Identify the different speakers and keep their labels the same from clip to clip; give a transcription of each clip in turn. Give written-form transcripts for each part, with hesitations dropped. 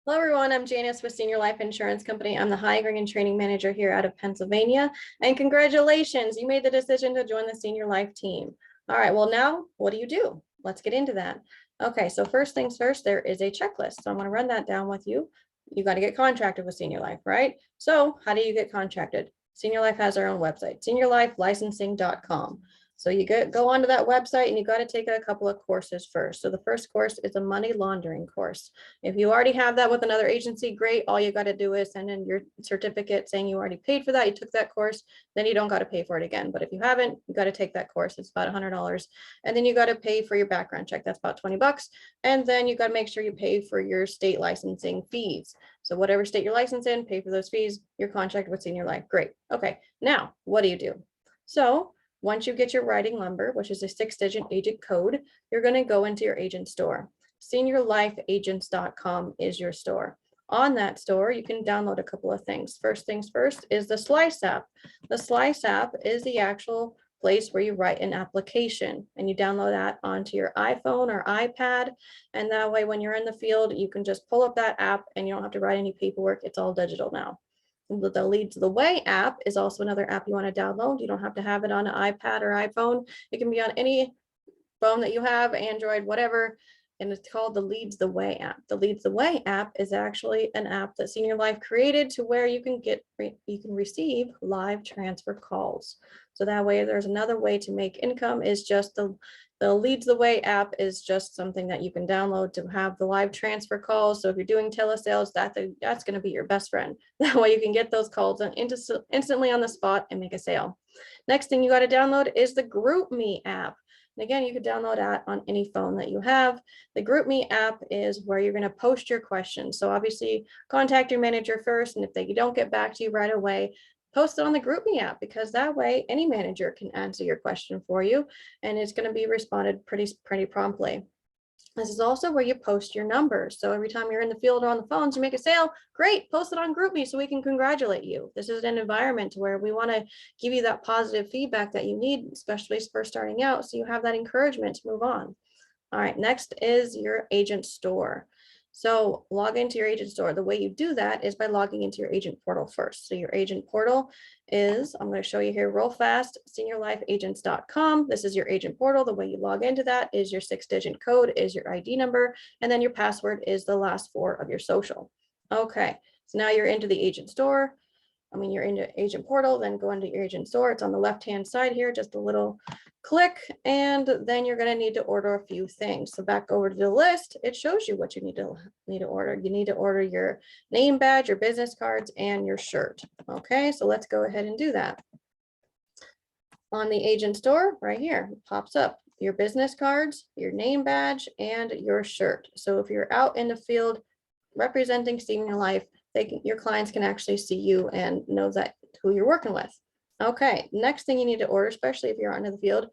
Speaker 1: Hello, everyone. I'm Janice with Senior Life Insurance Company. I'm the hiring and training manager here out of Pennsylvania. And congratulations, you made the decision to join the Senior Life team. All right, well, now what do? Let's get into that. Okay, so first things first, there is a checklist. So I'm going to run that down with you. You got to get contracted with Senior Life, right? So how do you get contracted? Senior Life has their own website, seniorlifelicensing.com. So you go onto that website and you got to take a couple of courses first. So the first course is a money laundering course. If you already have that with another agency, great. All you got to do is send in your certificate saying you already paid for that. You took that course, then you don't got to pay for it again. But if you haven't, you got to take that course. It's about $100. And then you got to pay for your background check. That's about 20 bucks. And then you got to make sure you pay for your state licensing fees. So whatever state you're licensed in, pay for those fees. You're contracted with Senior Life. Great. Okay. Now, what do? So once you get your writing number, which is a 6-digit agent code, you're going to go into your agent store. Seniorlifeagents.com is your store. On that store, you can download a couple of things. First things first is the Slice app. The Slice app is the actual place where you write an application, and you download that onto your iPhone or iPad. And that way, when you're in the field, you can just pull up that app and you don't have to write any paperwork. It's all digital now. The Leads the Way app is also another app you want to download. You don't have to have it on an iPad or iPhone. It can be on any phone that you have, Android, whatever, and it's called the Leads the Way app. The Leads the Way app is actually an app that Senior Life created to where you can receive live transfer calls. So that way, there's another way to make income. Is just the Leads the Way app is just something that you can download to have the live transfer calls. So if you're doing telesales, that's going to be your best friend. That way you can get those calls instantly on the spot and make a sale. Next thing you got to download is the GroupMe app. And again, you can download that on any phone that you have. The GroupMe app is where you're going to post your questions. So obviously contact your manager first. And if they don't get back to you right away, post it on the GroupMe app, because that way any manager can answer your question for you. And it's going to be responded pretty promptly. This is also where you post your numbers. So every time you're in the field or on the phones, you make a sale, great, post it on GroupMe so we can congratulate you. This is an environment where we want to give you that positive feedback that you need, especially for starting out, so you have that encouragement to move on. All right, next is your agent store. So log into your agent store. The way you do that is by logging into your agent portal first. So your agent portal is, I'm going to show you here real fast, seniorlifeagents.com. This is your agent portal. The way you log into that is your 6-digit code is your ID number, and then your password is the last 4 of your social. Okay, so now you're into the agent store. You're into agent portal, then go into your agent store. It's on the left-hand side here, just a little click, and then you're going to need to order a few things. So back over to the list, it shows you what you need to order. You need to order your name badge, your business cards, and your shirt. Okay, so let's go ahead and do that. On the agent store, right here, it pops up your business cards, your name badge, and your shirt. So if you're out in the field representing Senior Life, your clients can actually see you and know that who you're working with. Okay, next thing you need to order, especially if you're out in the field,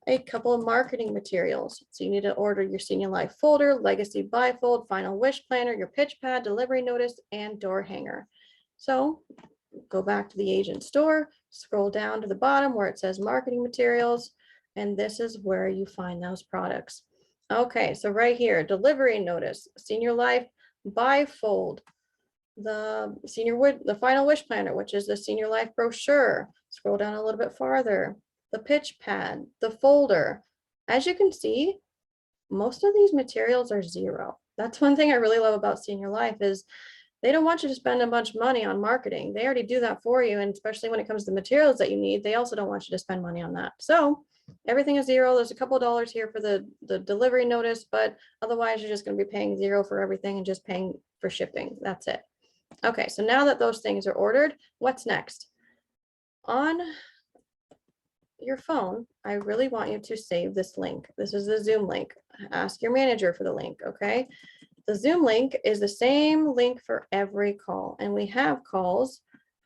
Speaker 1: a couple of marketing materials. So you need to order your Senior Life folder, legacy bifold, final wish planner, your pitch pad, delivery notice, and door hanger. So go back to the agent store, scroll down to the bottom where it says marketing materials, and this is where you find those products. Okay, so right here, delivery notice, Senior Life bifold, the final wish planner, which is the Senior Life brochure. Scroll down a little bit farther, the pitch pad, the folder. As you can see, most of these materials are zero. That's one thing I really love about Senior Life is they don't want you to spend a bunch of money on marketing. They already do that for you. And especially when it comes to the materials that you need, they also don't want you to spend money on that. So everything is zero. There's a couple of dollars here for the delivery notice, but otherwise you're just going to be paying zero for everything and just paying for shipping. That's it. Okay, so now that those things are ordered, what's next? On your phone, I really want you to save this link. This is the Zoom link. Ask your manager for the link, okay? The Zoom link is the same link for every call, and we have calls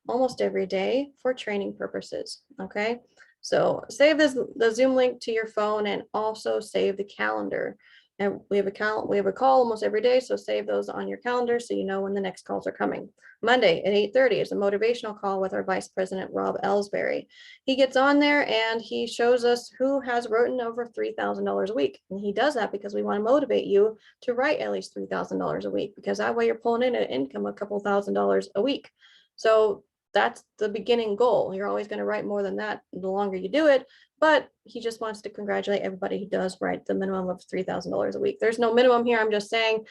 Speaker 1: almost every day for training purposes, okay? So save the Zoom link to your phone and also save the calendar. And we have a call almost every day, so save those on your calendar so you know when the next calls are coming. Monday at 8:30 is a motivational call with our Vice President, Rob Ellsbury. He gets on there and he shows us who has written over $3,000 a week. And he does that because we want to motivate you to write at least $3,000 a week, because that way you're pulling in an income of a couple $1,000s a week. So that's the beginning goal. You're always going to write more than that the longer you do it, but he just wants to congratulate everybody who does write the minimum of $3,000 a week. There's no minimum here. I'm just saying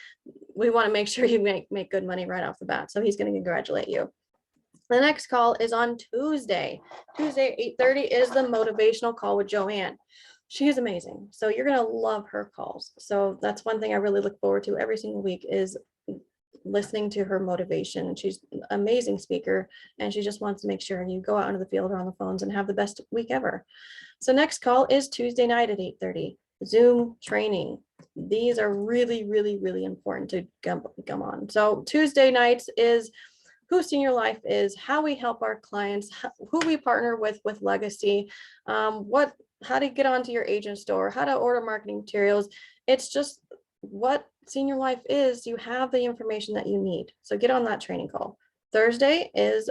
Speaker 1: we want to make sure you make good money right off the bat. So he's going to congratulate you. The next call is on Tuesday. Tuesday, 8:30 is the motivational call with Joanne. She is amazing. So you're going to love her calls. So that's one thing I really look forward to every single week, is listening to her motivation. And she's an amazing speaker, and she just wants to make sure you go out into the field or on the phones and have the best week ever. So next call is Tuesday night at 8:30, Zoom training. These are really, really, really important to come on. So Tuesday nights is who Senior Life is, how we help our clients, who we partner with Legacy, how to get onto your agent store, how to order marketing materials. It's just what Senior Life is. You have the information that you need. So get on that training call. Thursday is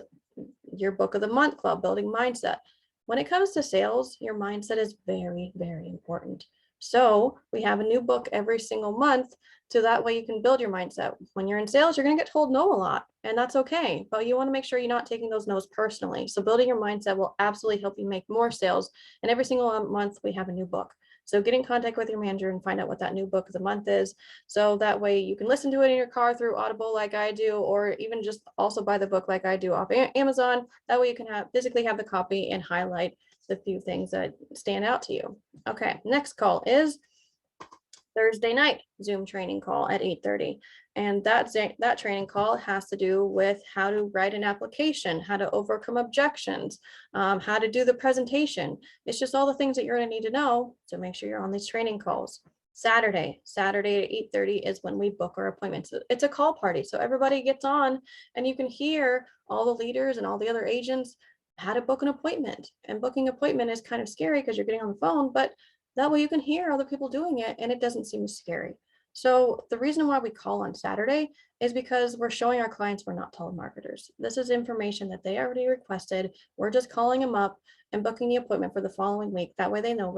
Speaker 1: your book of the month club, building mindset. When it comes to sales, your mindset is very, very important. So we have a new book every single month, so that way you can build your mindset. When you're in sales, you're going to get told no a lot, and that's okay. But you want to make sure you're not taking those no's personally. So building your mindset will absolutely help you make more sales. And every single month we have a new book. So get in contact with your manager and find out what that new book of the month is. So that way you can listen to it in your car through Audible like I do, or even just also buy the book like I do off Amazon. That way you can physically have the copy and highlight the few things that stand out to you. Okay, next call is Thursday night Zoom training call at 8:30. And that training call has to do with how to write an application, how to overcome objections, how to do the presentation. It's just all the things that you're going to need to know to make sure you're on these training calls. Saturday at 8:30 is when we book our appointments. It's a call party. So everybody gets on and you can hear all the leaders and all the other agents how to book an appointment. And booking an appointment is kind of scary because you're getting on the phone, but that way you can hear other people doing it and it doesn't seem scary. So the reason why we call on Saturday is because we're showing our clients we're not telemarketers. This is information that they already requested. We're just calling them up and booking the appointment for the following week. That way they know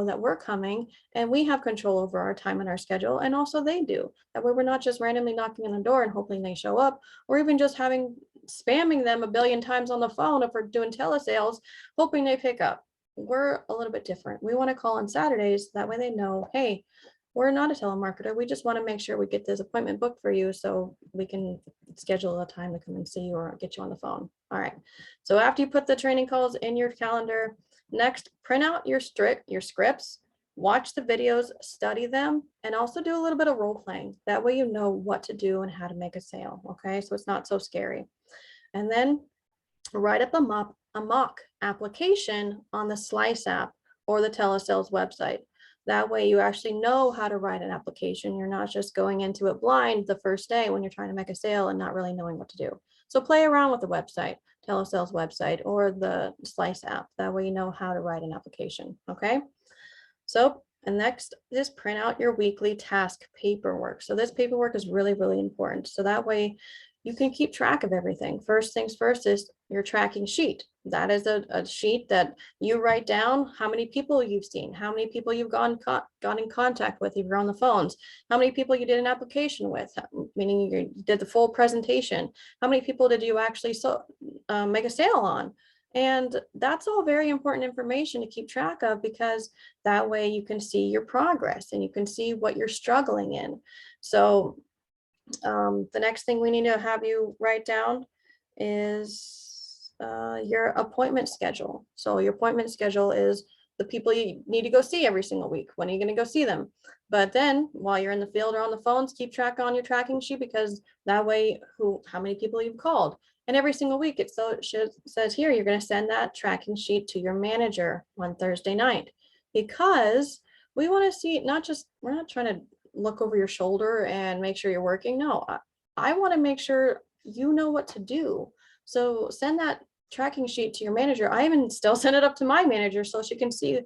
Speaker 1: that we're coming and we have control over our time and our schedule, and also they do. That way we're not just randomly knocking on the door and hoping they show up, or even just spamming them a billion times on the phone if we're doing telesales, hoping they pick up. We're a little bit different. We want to call on Saturdays. That way they know, hey, we're not a telemarketer. We just want to make sure we get this appointment booked for you so we can schedule a time to come and see you or get you on the phone. All right. So after you put the training calls in your calendar, next, print out your scripts, watch the videos, study them, and also do a little bit of role playing. That way you know what to do and how to make a sale. Okay. So it's not so scary. And then write up a mock application on the Slice app or the telesales website. That way you actually know how to write an application. You're not just going into it blind the first day when you're trying to make a sale and not really knowing what to do. So play around with the website, telesales website, or the Slice app. That way you know how to write an application. Okay. So, and next is print out your weekly task paperwork. So this paperwork is really, really important. So that way you can keep track of everything. First things first is your tracking sheet. That is a sheet that you write down how many people you've seen, how many people you've gone in contact with if you're on the phones, how many people you did an application with, meaning you did the full presentation, how many people did you actually make a sale on. And that's all very important information to keep track of, because that way you can see your progress and you can see what you're struggling in. So the next thing we need to have you write down is your appointment schedule. So your appointment schedule is the people you need to go see every single week. When are you going to go see them? But then while you're in the field or on the phones, keep track on your tracking sheet, because that way how many people you've called. And every single week it says here, you're going to send that tracking sheet to your manager on Thursday night, because we want to see, we're not trying to look over your shoulder and make sure you're working. No, I want to make sure you know what to do. So send that tracking sheet to your manager. I even still send it up to my manager so she can see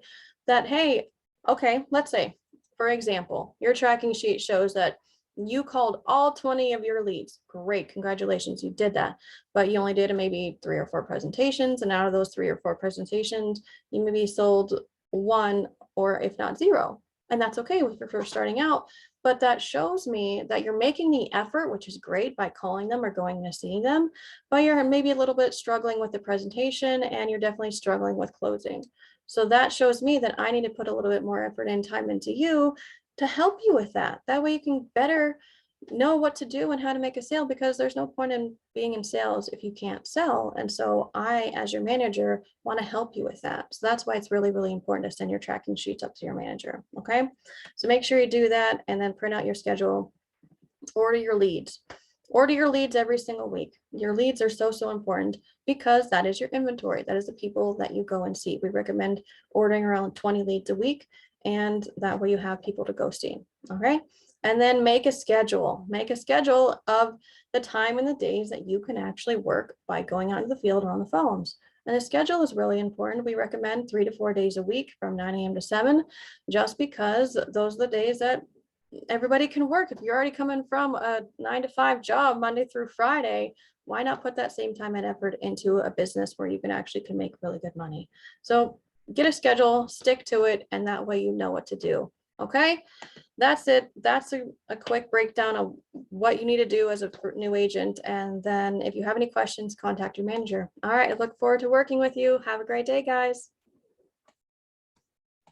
Speaker 1: that, hey, okay, let's say for example, your tracking sheet shows that you called all 20 of your leads. Great, congratulations, you did that. But you only did maybe 3 or 4 presentations. And out of those 3 or 4 presentations, you maybe sold 1 or if not 0. And that's okay if you're first starting out. But that shows me that you're making the effort, which is great, by calling them or going to see them, but you're maybe a little bit struggling with the presentation and you're definitely struggling with closing. So that shows me that I need to put a little bit more effort and time into you to help you with that. That way you can better know what to do and how to make a sale, because there's no point in being in sales if you can't sell. And so I, as your manager, want to help you with that. So that's why it's really, really important to send your tracking sheets up to your manager. Okay. So make sure you do that and then print out your schedule, order your leads. Order your leads every single week. Your leads are so, so important because that is your inventory. That is the people that you go and see. We recommend ordering around 20 leads a week, and that way you have people to go see. Okay. And then make a schedule. Make a schedule of the time and the days that you can actually work by going out into the field or on the phones. And the schedule is really important. We recommend 3 to 4 days a week from 9 a.m. to 7, just because those are the days that everybody can work. If you're already coming from a 9 to 5 job Monday through Friday, why not put that same time and effort into a business where you can make really good money? So get a schedule, stick to it, and that way you know what to do. Okay, that's it. That's a quick breakdown of what you need to do as a new agent. And then if you have any questions, contact your manager. All right, I look forward to working with you. Have a great day, guys.